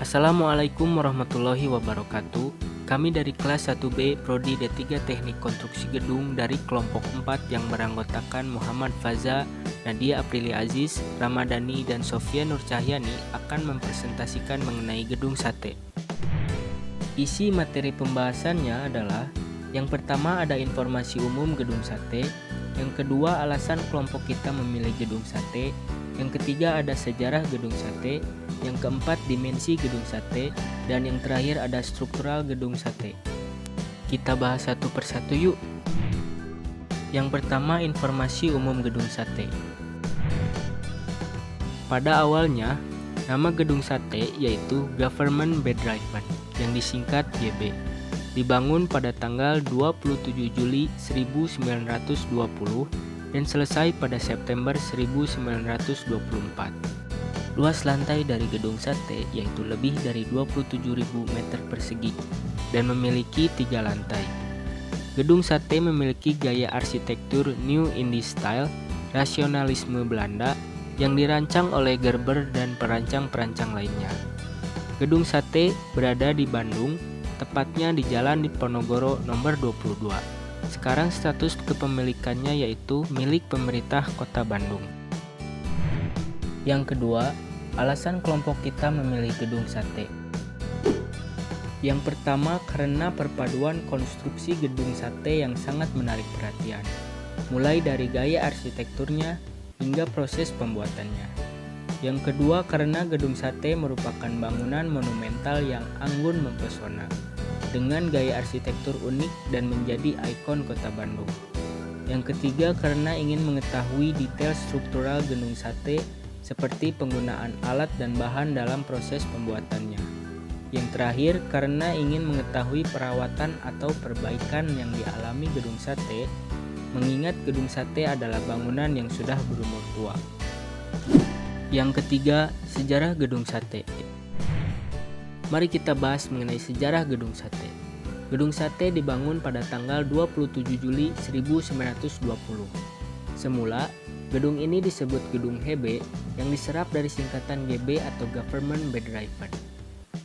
Assalamualaikum warahmatullahi wabarakatuh. Kami dari kelas 1B Prodi D3 Teknik Konstruksi Gedung dari kelompok 4 yang beranggotakan Muhammad Faza, Nadia Aprilia Aziz, Ramadhani, dan Sofia Nur Cahyani akan mempresentasikan mengenai gedung sate. Isi materi pembahasannya adalah: yang pertama ada informasi umum gedung sate, yang kedua alasan kelompok kita memilih gedung sate, yang ketiga ada sejarah gedung sate, yang keempat dimensi gedung sate, dan yang terakhir ada struktural gedung sate. Kita bahas satu persatu yuk. Yang pertama, informasi umum gedung sate. Pada awalnya, nama gedung sate yaitu Government Bed Driven yang disingkat GB. Dibangun pada tanggal 27 Juli 1920 dan selesai pada September 1924. Luas lantai dari gedung sate yaitu lebih dari 27.000 meter persegi dan memiliki 3 lantai. Gedung sate memiliki gaya arsitektur New Indie Style, rasionalisme Belanda yang dirancang oleh Gerber dan perancang-perancang lainnya. Gedung sate berada di Bandung, tepatnya di Jalan Diponegoro nomor 22. Sekarang status kepemilikannya yaitu milik pemerintah Kota Bandung. Yang kedua, alasan kelompok kita memilih gedung sate. Yang pertama, karena perpaduan konstruksi gedung sate yang sangat menarik perhatian, mulai dari gaya arsitekturnya hingga proses pembuatannya. Yang kedua, karena gedung sate merupakan bangunan monumental yang anggun mempesona, dengan gaya arsitektur unik dan menjadi ikon Kota Bandung. Yang ketiga, karena ingin mengetahui detail struktural gedung sate seperti penggunaan alat dan bahan dalam proses pembuatannya. Yang terakhir, karena ingin mengetahui perawatan atau perbaikan yang dialami gedung sate, mengingat gedung sate adalah bangunan yang sudah berumur tua. Yang ketiga, sejarah gedung sate. Mari kita bahas mengenai sejarah gedung sate. Gedung sate dibangun pada tanggal 27 Juli 1920. Semula, gedung ini disebut Gedung HB yang diserap dari singkatan GB atau Government Bed Driven.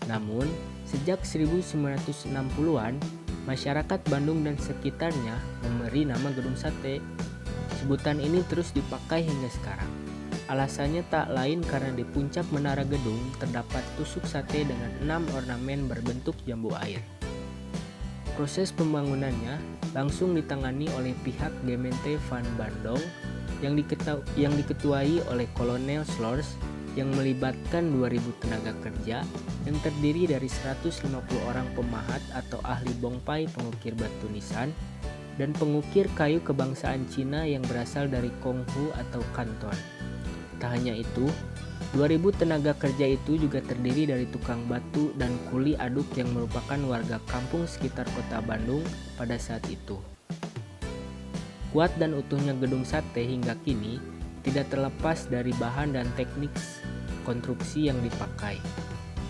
Namun, sejak 1960-an, masyarakat Bandung dan sekitarnya memberi nama gedung sate. Sebutan ini terus dipakai hingga sekarang. Alasannya tak lain karena di puncak menara gedung terdapat tusuk sate dengan 6 ornamen berbentuk jambu air. Proses pembangunannya langsung ditangani oleh pihak Gemeente van Bandung yang diketuai oleh Kolonel Slors yang melibatkan 2.000 tenaga kerja yang terdiri dari 150 orang pemahat atau ahli bongpai pengukir batu nisan dan pengukir kayu kebangsaan Cina yang berasal dari Konghu atau Kanton. Tak hanya itu, 2.000 tenaga kerja itu juga terdiri dari tukang batu dan kuli aduk yang merupakan warga kampung sekitar Kota Bandung pada saat itu. Kuat dan utuhnya gedung sate hingga kini tidak terlepas dari bahan dan teknik konstruksi yang dipakai.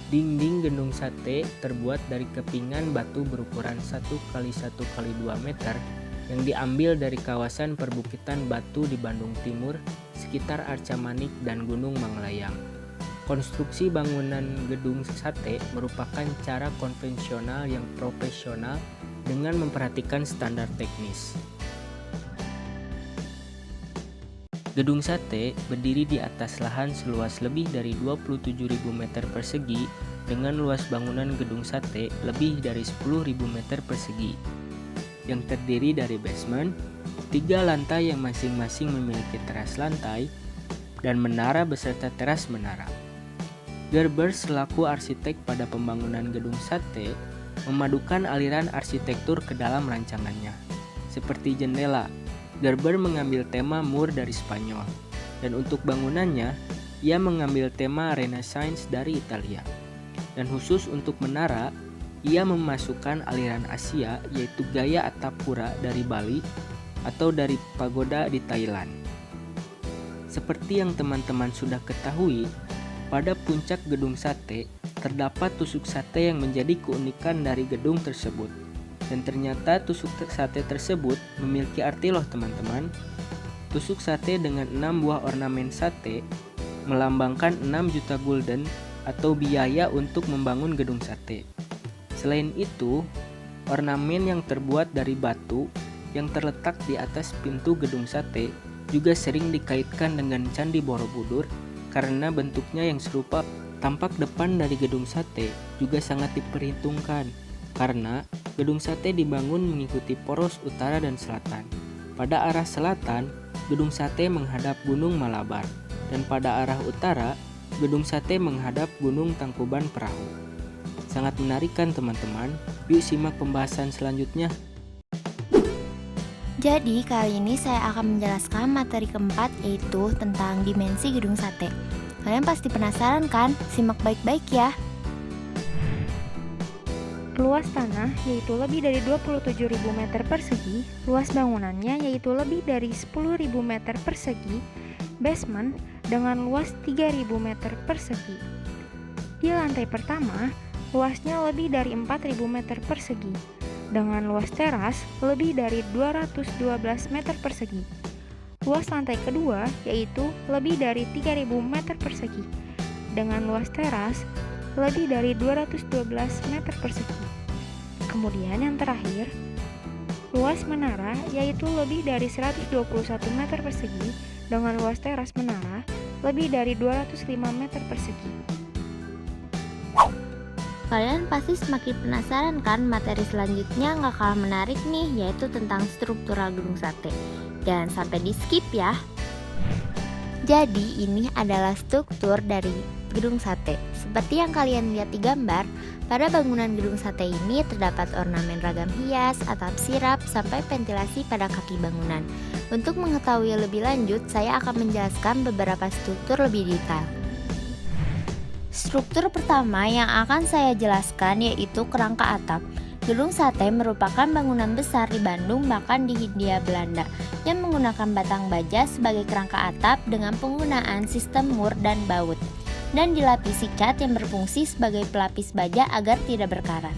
Dinding gedung sate terbuat dari kepingan batu berukuran 1x1x2 meter yang diambil dari kawasan perbukitan batu di Bandung Timur, sekitar Arca Manik dan Gunung Manglayang. Konstruksi bangunan gedung sate merupakan cara konvensional yang profesional dengan memperhatikan standar teknis. Gedung sate berdiri di atas lahan seluas lebih dari 27.000 meter persegi dengan luas bangunan gedung sate lebih dari 10.000 meter persegi yang terdiri dari basement, 3 lantai yang masing-masing memiliki teras lantai, dan menara beserta teras menara. Gerber selaku arsitek pada pembangunan gedung sate memadukan aliran arsitektur ke dalam rancangannya. Seperti jendela, Gerber mengambil tema mur dari Spanyol, dan untuk bangunannya, ia mengambil tema Renaissance dari Italia. Dan khusus untuk menara, ia memasukkan aliran Asia yaitu gaya atap pura dari Bali atau dari pagoda di Thailand. Seperti yang teman-teman sudah ketahui, pada puncak gedung sate terdapat tusuk sate yang menjadi keunikan dari gedung tersebut. Dan ternyata tusuk sate tersebut memiliki arti loh teman-teman. Tusuk sate dengan 6 buah ornamen sate melambangkan 6 juta gulden atau biaya untuk membangun gedung sate. Selain itu, ornamen yang terbuat dari batu yang terletak di atas pintu gedung sate juga sering dikaitkan dengan Candi Borobudur karena bentuknya yang serupa. Tampak depan dari gedung sate juga sangat diperhitungkan karena gedung sate dibangun mengikuti poros utara dan selatan. Pada arah selatan, gedung sate menghadap Gunung Malabar, dan pada arah utara, gedung sate menghadap Gunung Tangkuban Perahu. Sangat menarik kan teman-teman? Yuk simak pembahasan selanjutnya. Jadi kali ini saya akan menjelaskan materi keempat, yaitu tentang dimensi gedung sate. Kalian pasti penasaran kan? Simak baik-baik ya. Luas tanah yaitu lebih dari 27.000 meter persegi, luas bangunannya yaitu lebih dari 10.000 meter persegi, basement dengan luas 3.000 meter persegi. Di lantai pertama, luasnya lebih dari 4.000 meter persegi, dengan luas teras lebih dari 212 meter persegi. Luas lantai kedua yaitu lebih dari 3.000 meter persegi, dengan luas teras lebih dari 212 meter persegi. Kemudian yang terakhir, luas menara yaitu lebih dari 121 meter persegi, dengan luas teras menara lebih dari 205 meter persegi. Kalian pasti semakin penasaran kan? Materi selanjutnya nggak kalah menarik nih, yaitu tentang struktural gedung sate. Jangan sampai di skip ya. Jadi ini adalah struktur dari gedung sate. Seperti yang kalian lihat di gambar, pada bangunan gedung sate ini terdapat ornamen ragam hias, atap sirap, sampai ventilasi pada kaki bangunan. Untuk mengetahui lebih lanjut, saya akan menjelaskan beberapa struktur lebih detail. Struktur pertama yang akan saya jelaskan yaitu kerangka atap. Gedung sate merupakan bangunan besar di Bandung bahkan di Hindia Belanda yang menggunakan batang baja sebagai kerangka atap dengan penggunaan sistem mur dan baut, dan dilapisi cat yang berfungsi sebagai pelapis baja agar tidak berkarat.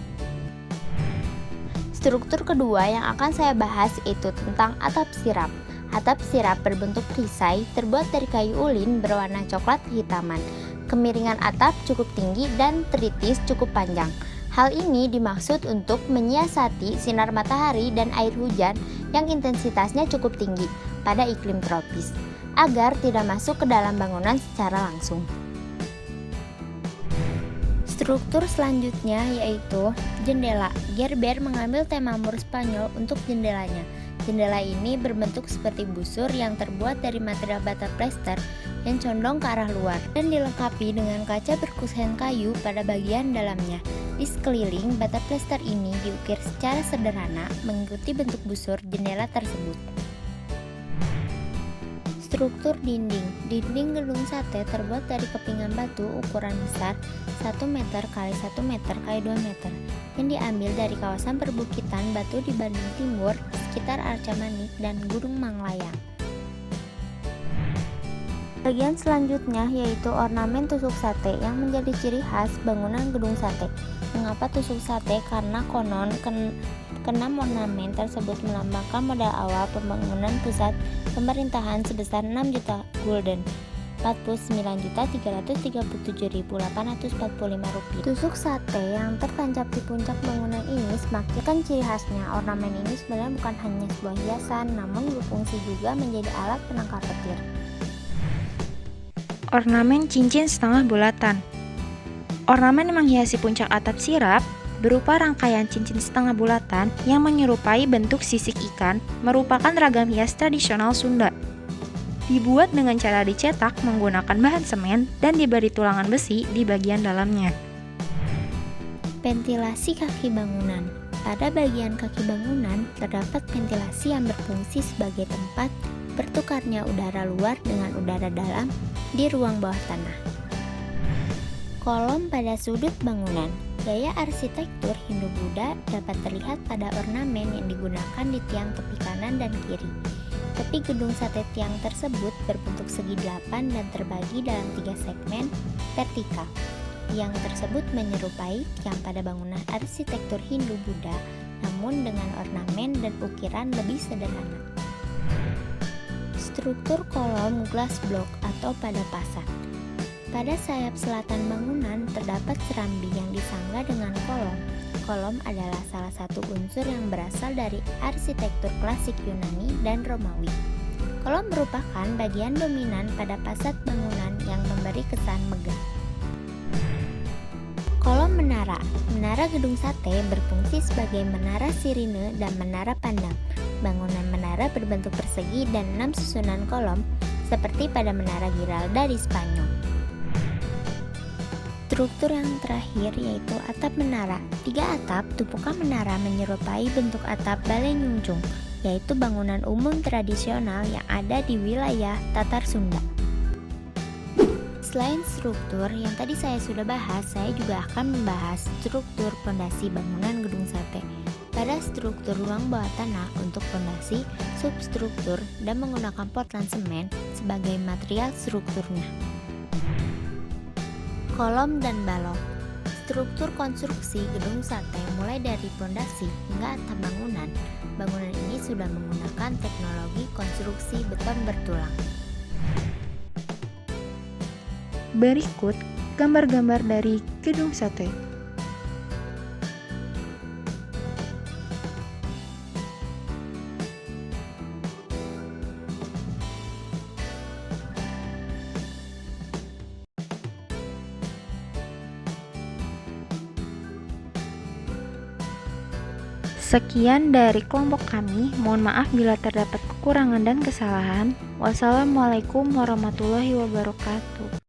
Struktur kedua yang akan saya bahas yaitu tentang atap sirap. Atap sirap berbentuk perisai terbuat dari kayu ulin berwarna coklat kehitaman. Kemiringan atap cukup tinggi dan tritis cukup panjang. Hal ini dimaksud untuk menyiasati sinar matahari dan air hujan yang intensitasnya cukup tinggi pada iklim tropis, agar tidak masuk ke dalam bangunan secara langsung. Struktur selanjutnya yaitu jendela. Gerber mengambil tema mur Spanyol untuk jendelanya. Jendela ini berbentuk seperti busur yang terbuat dari material bata plester yang condong ke arah luar dan dilengkapi dengan kaca berkusen kayu pada bagian dalamnya. Di sekeliling bata plester ini diukir secara sederhana mengikuti bentuk busur jendela tersebut. Struktur dinding. Dinding gedung sate terbuat dari kepingan batu ukuran besar 1 meter x 1 meter x 2 meter yang diambil dari kawasan perbukitan batu di Bandung Timur, sekitar Arca Manik dan Gunung Manglayang. Bagian selanjutnya yaitu ornamen tusuk sate yang menjadi ciri khas bangunan gedung sate. Mengapa tusuk sate? Karena konon keenam ornamen tersebut melambangkan modal awal pembangunan pusat pemerintahan sebesar 6 juta gulden, 49.337.845 rupiah. Tusuk sate yang tertancap di puncak bangunan ini semakin ciri khasnya. Ornamen ini sebenarnya bukan hanya sebuah hiasan, namun berfungsi juga menjadi alat penangkal petir. Ornamen cincin setengah bulatan. Ornamen yang menghiasi puncak atap sirap berupa rangkaian cincin setengah bulatan yang menyerupai bentuk sisik ikan, merupakan ragam hias tradisional Sunda. Dibuat dengan cara dicetak menggunakan bahan semen dan diberi tulangan besi di bagian dalamnya. Ventilasi kaki bangunan. Pada bagian kaki bangunan terdapat ventilasi yang berfungsi sebagai tempat bertukarnya udara luar dengan udara dalam di ruang bawah tanah. Kolom pada sudut bangunan. Gaya arsitektur Hindu-Buddha dapat terlihat pada ornamen yang digunakan di tiang tepi kanan dan kiri. Tepi gedung sate tiang tersebut berbentuk segi 8 dan terbagi dalam 3 segmen vertikal. Tiang tersebut menyerupai tiang pada bangunan arsitektur Hindu-Buddha, namun dengan ornamen dan ukiran lebih sederhana. Struktur kolom glass block atau pada pasar. Pada sayap selatan bangunan terdapat serambi yang disangga dengan kolom. Kolom adalah salah satu unsur yang berasal dari arsitektur klasik Yunani dan Romawi. Kolom merupakan bagian dominan pada fasad bangunan yang memberi kesan megah. Kolom menara. Menara gedung sate berfungsi sebagai menara sirine dan menara pandang. Bangunan menara berbentuk persegi dan 6 susunan kolom seperti pada menara Giralda di Spanyol. Struktur yang terakhir yaitu atap menara. 3 atap tumpukan menara menyerupai bentuk atap balai nyungjung, yaitu bangunan umum tradisional yang ada di wilayah Tatar Sunda. Selain struktur yang tadi saya sudah bahas, saya juga akan membahas struktur pondasi bangunan gedung sate. Pada struktur ruang bawah tanah untuk pondasi, substruktur, dan menggunakan Portland semen sebagai material strukturnya. Kolom dan balok. Struktur konstruksi gedung sate mulai dari pondasi hingga atap bangunan. Bangunan ini sudah menggunakan teknologi konstruksi beton bertulang. Berikut gambar-gambar dari gedung sate. Sekian dari kelompok kami. Mohon maaf bila terdapat kekurangan dan kesalahan. Wassalamualaikum warahmatullahi wabarakatuh.